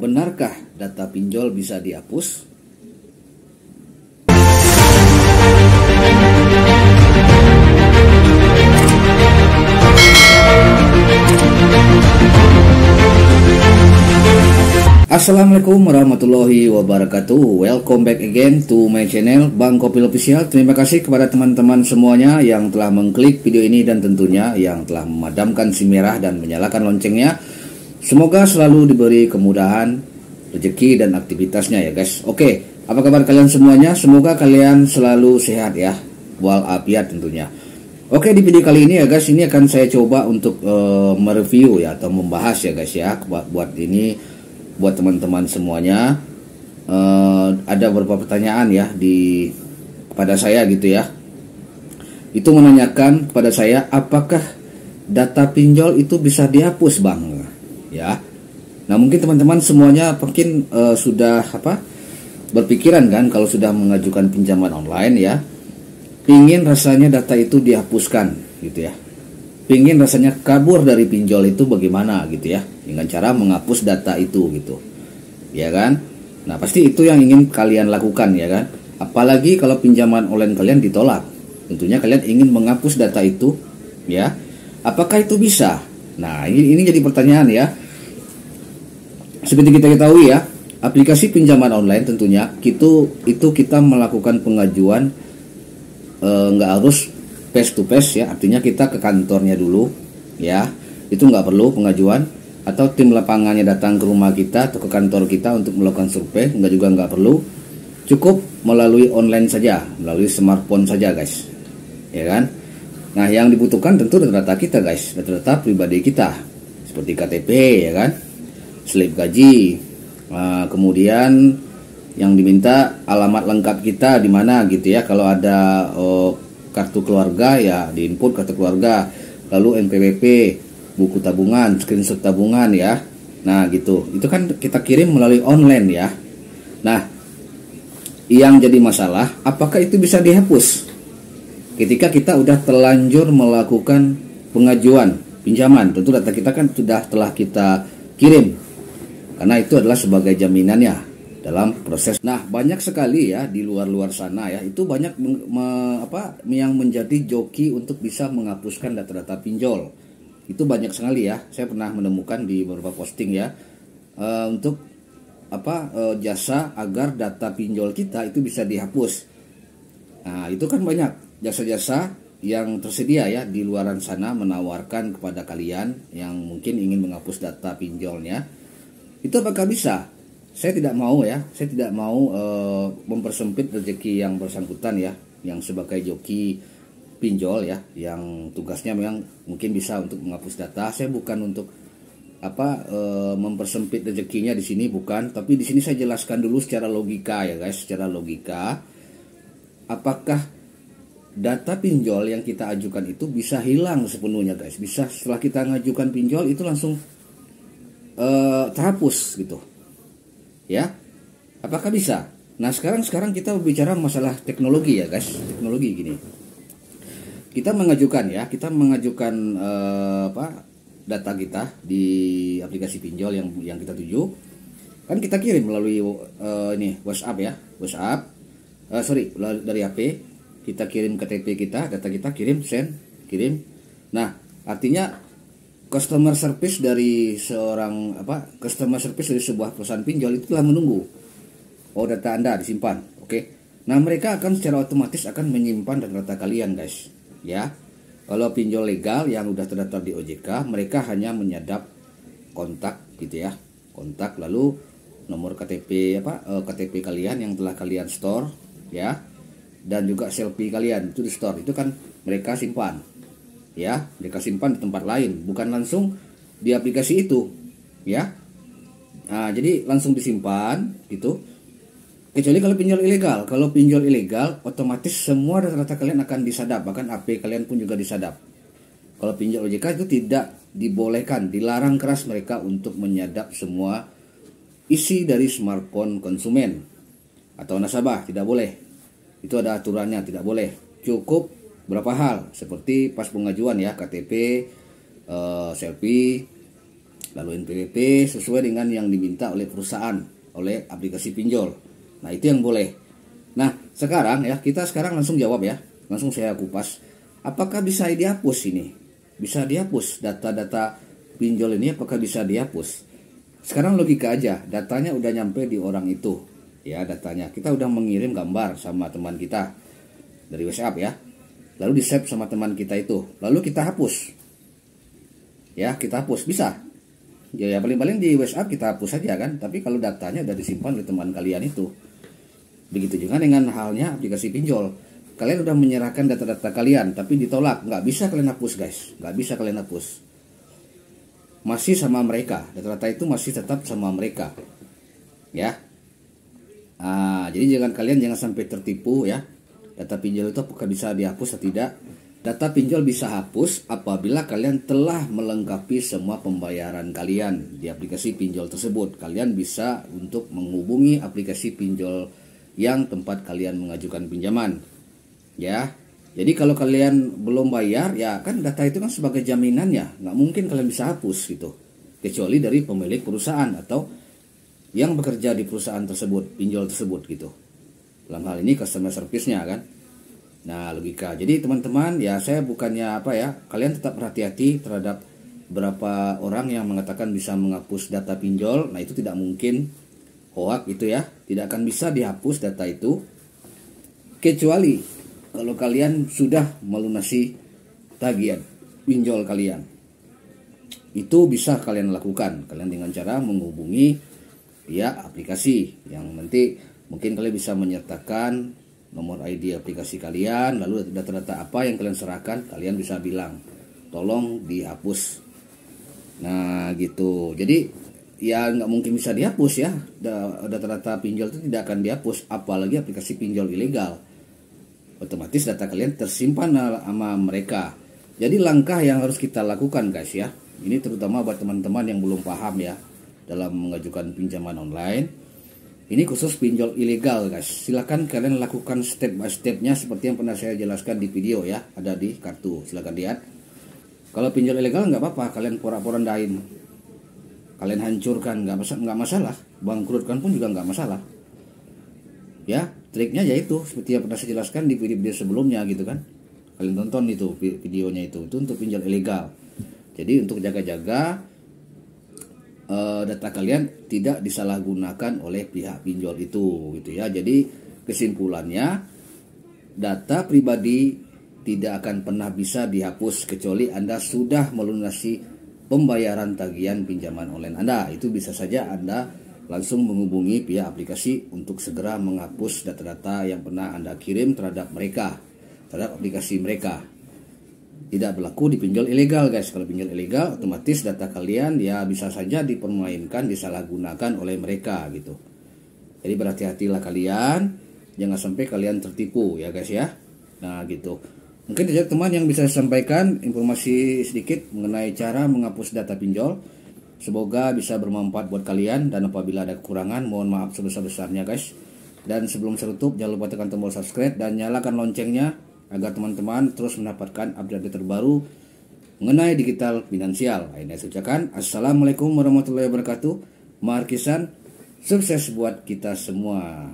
Benarkah data pinjol bisa dihapus? Assalamualaikum warahmatullahi wabarakatuh. Welcome back again to my channel Bang Kopil Official. Terima kasih kepada teman-teman semuanya yang telah mengklik video ini dan tentunya yang telah memadamkan si merah dan menyalakan loncengnya. Semoga selalu diberi kemudahan, rezeki dan aktivitasnya ya guys. Oke, apa kabar kalian semuanya? Semoga kalian selalu sehat ya, walafiat tentunya. Oke, di video kali ini ya guys, ini akan saya coba untuk mereview ya atau membahas ya guys ya. Buat teman-teman semuanya, ada beberapa pertanyaan ya kepada saya gitu ya. Itu menanyakan kepada saya, apakah data pinjol itu bisa dihapus bang? Ya, nah mungkin teman-teman semuanya mungkin sudah berpikiran kan kalau sudah mengajukan pinjaman online ya, pingin rasanya data itu dihapuskan gitu ya. Pingin rasanya kabur dari pinjol itu bagaimana gitu ya, dengan cara menghapus data itu gitu ya kan. Nah pasti itu yang ingin kalian lakukan ya kan, apalagi kalau pinjaman online kalian ditolak, tentunya kalian ingin menghapus data itu ya. Apakah itu bisa? Nah ini jadi pertanyaan ya. Seperti kita ketahui ya, aplikasi pinjaman online tentunya itu kita melakukan pengajuan nggak harus face to face ya, artinya kita ke kantornya dulu ya, itu nggak perlu pengajuan, atau tim lapangannya datang ke rumah kita atau ke kantor kita untuk melakukan survei, nggak perlu, cukup melalui online saja, melalui smartphone saja guys ya kan. Nah yang dibutuhkan tentu data kita guys, data pribadi kita seperti KTP ya kan, slip gaji, kemudian yang diminta alamat lengkap kita di mana gitu ya. Kalau ada kartu keluarga ya diinput kartu keluarga, lalu NPWP, buku tabungan, screenshot tabungan ya. Nah gitu, itu kan kita kirim melalui online ya. Nah yang jadi masalah, apakah itu bisa dihapus ketika kita udah terlanjur melakukan pengajuan pinjaman? Tentu data kita kan telah kita kirim, karena itu adalah sebagai jaminannya dalam proses. Nah banyak sekali ya di luar sana ya, itu banyak yang menjadi joki untuk bisa menghapuskan data-data pinjol. Itu banyak sekali ya, saya pernah menemukan di beberapa posting ya, untuk jasa agar data pinjol kita itu bisa dihapus. Nah itu kan banyak jasa-jasa yang tersedia ya di luaran sana menawarkan kepada kalian yang mungkin ingin menghapus data pinjolnya. Itu apakah bisa? Saya tidak mau ya, saya tidak mau mempersempit rezeki yang bersangkutan ya, yang sebagai joki pinjol ya, yang tugasnya memang mungkin bisa untuk menghapus data. Saya bukan untuk mempersempit rezekinya di sini, bukan. Tapi di sini saya jelaskan dulu secara logika ya guys, secara logika. Apakah data pinjol yang kita ajukan itu bisa hilang sepenuhnya guys? Bisa setelah kita mengajukan pinjol itu langsung terhapus gitu ya, apakah bisa? Nah sekarang kita berbicara masalah teknologi ya guys. Teknologi gini, kita mengajukan data kita di aplikasi pinjol yang kita tuju, kan kita kirim melalui WhatsApp ya, dari HP kita kirim KTP kita, data kita kirim, nah artinya customer service dari sebuah perusahaan pinjol itu telah menunggu, data Anda disimpan. Oke. Nah mereka akan secara otomatis akan menyimpan data kalian guys ya. Kalau pinjol legal yang udah terdaftar di OJK, mereka hanya menyadap kontak gitu ya, kontak, lalu nomor KTP KTP kalian yang telah kalian store ya, dan juga selfie kalian itu di store, itu kan mereka simpan ya, mereka simpan di tempat lain, bukan langsung di aplikasi itu ya. Nah jadi langsung disimpan gitu, kecuali kalau pinjol ilegal. Kalau pinjol ilegal otomatis semua data-data kalian akan disadap, bahkan HP kalian pun juga disadap. Kalau pinjol OJK itu tidak dibolehkan, dilarang keras mereka untuk menyadap semua isi dari smartphone konsumen atau nasabah, tidak boleh. Itu ada aturannya, tidak boleh. Cukup berapa hal seperti pas pengajuan ya, KTP, selfie, lalu NPWP sesuai dengan yang diminta oleh perusahaan, oleh aplikasi pinjol. Nah, itu yang boleh. Nah, sekarang ya, kita sekarang langsung jawab ya. Langsung saya kupas. Apakah bisa dihapus ini? Bisa dihapus data-data pinjol ini, apakah bisa dihapus? Sekarang logika aja, datanya udah nyampe di orang itu. Ya, datanya. Kita udah mengirim gambar sama teman kita dari WhatsApp ya. Lalu di-save sama teman kita itu. Lalu kita hapus. Ya, kita hapus bisa. Ya, paling-paling di WhatsApp kita hapus saja kan. Tapi kalau datanya udah disimpan oleh teman kalian itu. Begitu juga dengan halnya aplikasi pinjol. Kalian udah menyerahkan data-data kalian, tapi ditolak. Nggak bisa kalian hapus guys. Nggak bisa kalian hapus. Masih sama mereka. Data-data itu masih tetap sama mereka. Ya. Jadi kalian jangan sampai tertipu ya. Data pinjol itu apakah bisa dihapus atau tidak? Data pinjol bisa hapus apabila kalian telah melengkapi semua pembayaran kalian di aplikasi pinjol tersebut. Kalian bisa untuk menghubungi aplikasi pinjol yang tempat kalian mengajukan pinjaman. Ya, jadi kalau kalian belum bayar, ya kan data itu kan sebagai jaminannya, nggak mungkin kalian bisa hapus gitu. Kecuali dari pemilik perusahaan atau yang bekerja di perusahaan tersebut, pinjol tersebut gitu. Dalam hal ini customer service-nya kan. Nah, logika. Jadi teman-teman, ya saya bukannya apa ya, kalian tetap berhati-hati terhadap berapa orang yang mengatakan bisa menghapus data pinjol. Nah, itu tidak mungkin, hoax itu ya. Tidak akan bisa dihapus data itu kecuali kalau kalian sudah melunasi tagihan pinjol kalian. Itu bisa kalian lakukan. Kalian dengan cara menghubungi ya aplikasi yang nanti mungkin kalian bisa menyertakan nomor ID aplikasi kalian, lalu data-data apa yang kalian serahkan, kalian bisa bilang tolong dihapus. Nah gitu. Jadi ya nggak mungkin bisa dihapus ya. Data-data pinjol itu tidak akan dihapus, apalagi aplikasi pinjol ilegal. Otomatis data kalian tersimpan sama mereka. Jadi langkah yang harus kita lakukan guys ya, ini terutama buat teman-teman yang belum paham ya dalam mengajukan pinjaman online. Ini khusus pinjol ilegal guys. Silahkan kalian lakukan step by stepnya seperti yang pernah saya jelaskan di video ya, ada di kartu, silahkan lihat. Kalau pinjol ilegal nggak apa-apa, kalian porak-porandain, kalian hancurkan, nggak masalah, bangkrutkan pun juga nggak masalah. Ya, triknya yaitu seperti yang pernah saya jelaskan di video-video sebelumnya gitu kan. Kalian tonton itu videonya itu untuk pinjol ilegal. Jadi untuk jaga-jaga data kalian tidak disalahgunakan oleh pihak pinjol itu gitu ya. Jadi kesimpulannya, data pribadi tidak akan pernah bisa dihapus kecuali Anda sudah melunasi pembayaran tagihan pinjaman online Anda. Itu bisa saja Anda langsung menghubungi pihak aplikasi untuk segera menghapus data-data yang pernah Anda kirim terhadap mereka, terhadap aplikasi mereka. Tidak berlaku di pinjol ilegal guys. Kalau pinjol ilegal otomatis data kalian ya bisa saja dipermainkan, disalahgunakan oleh mereka gitu. Jadi berhati-hatilah kalian, jangan sampai kalian tertipu ya guys ya. Nah gitu. Mungkin saja teman yang bisa saya sampaikan informasi sedikit mengenai cara menghapus data pinjol. Semoga bisa bermanfaat buat kalian, dan apabila ada kekurangan mohon maaf sebesar-besarnya guys. Dan sebelum saya tutup, jangan lupa tekan tombol subscribe dan nyalakan loncengnya agar teman-teman terus mendapatkan update terbaru mengenai digital finansial. Ini saya ucapkan assalamualaikum warahmatullahi wabarakatuh. Markisan, sukses buat kita semua.